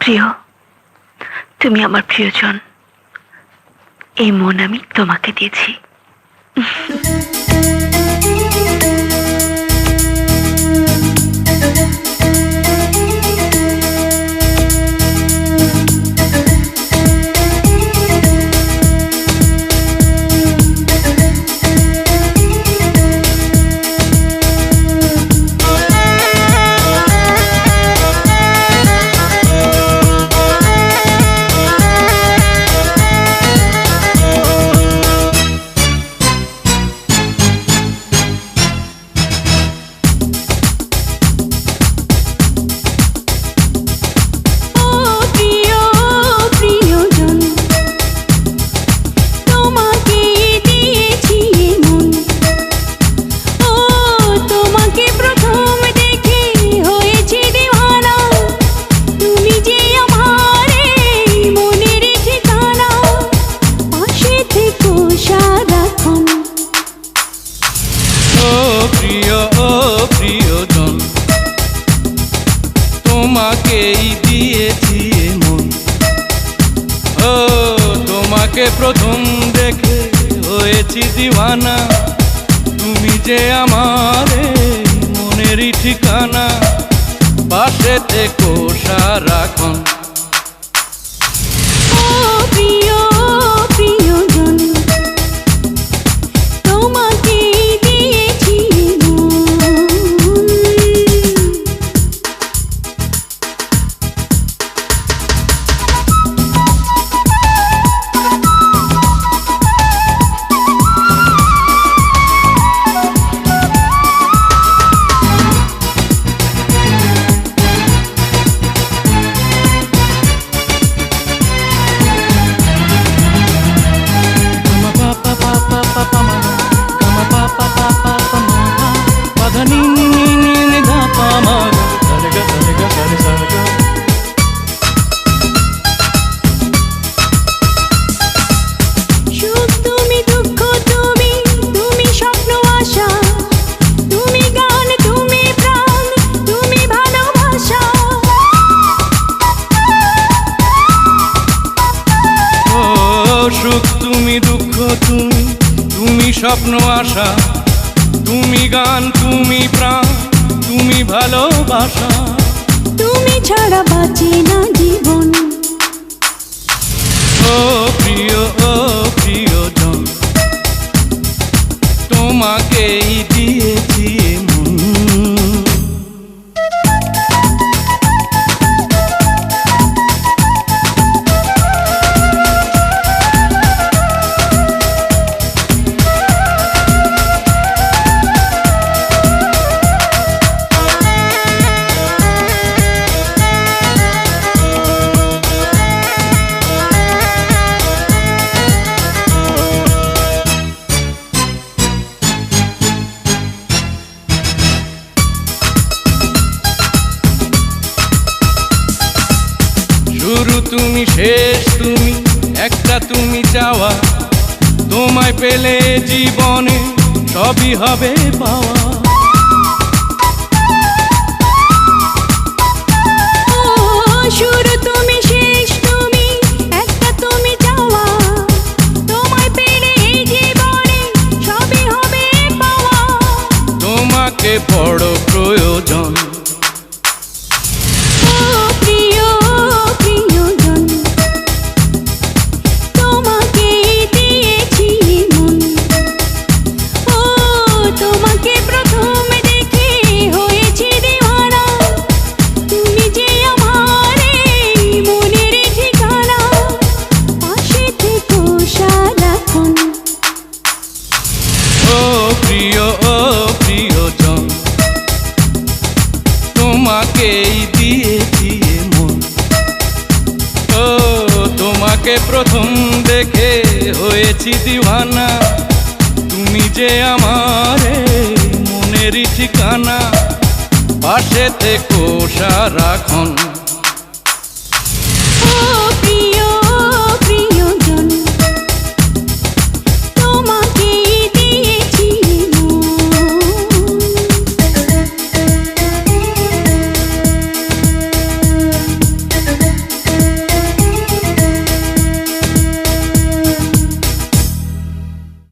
প্রিয়, তুমি আমার প্রিয়জন। এই মন আমি তোমাকে দিয়েছি। তোমাকেই দিয়েছি মন, ও তোমাকে প্রথম দেখে হয়েছি দিওয়ানা। তুমি যে আমার মনেরই ঠিকানা, পাশে থেকো সারাক্ষণ। সুখ তুমি, দুঃখ তুমি, তুমি স্বপ্ন আশা, তুমি গান, তুমি প্রাণ, তুমি ভালোবাসা। তুমি ছাড়া বাঁচি না জীবন। ও প্রিয়, ও প্রিয়জন, তোমাকেই দিয়েছি মন। শুরু তুমি, শেষ তুমি, একটা তুমি চাওয়া। তোমায় পেলে জীবনে সবই হবে পাওয়া। শুরু তুমি, শেষ তুমি, একটা তুমি চাওয়া। তোমায় পেলে জীবনে সবই হবে পাওয়া। তোমাকে বড় প্রয়োজন। তোমাকেই দিয়েছি মন, ও তোমাকে প্রথম দেখে হয়েছি দিওয়ানা। তুমি যে আমার মনেরই ঠিকানা, পাশে থেকো সারাক্ষণ।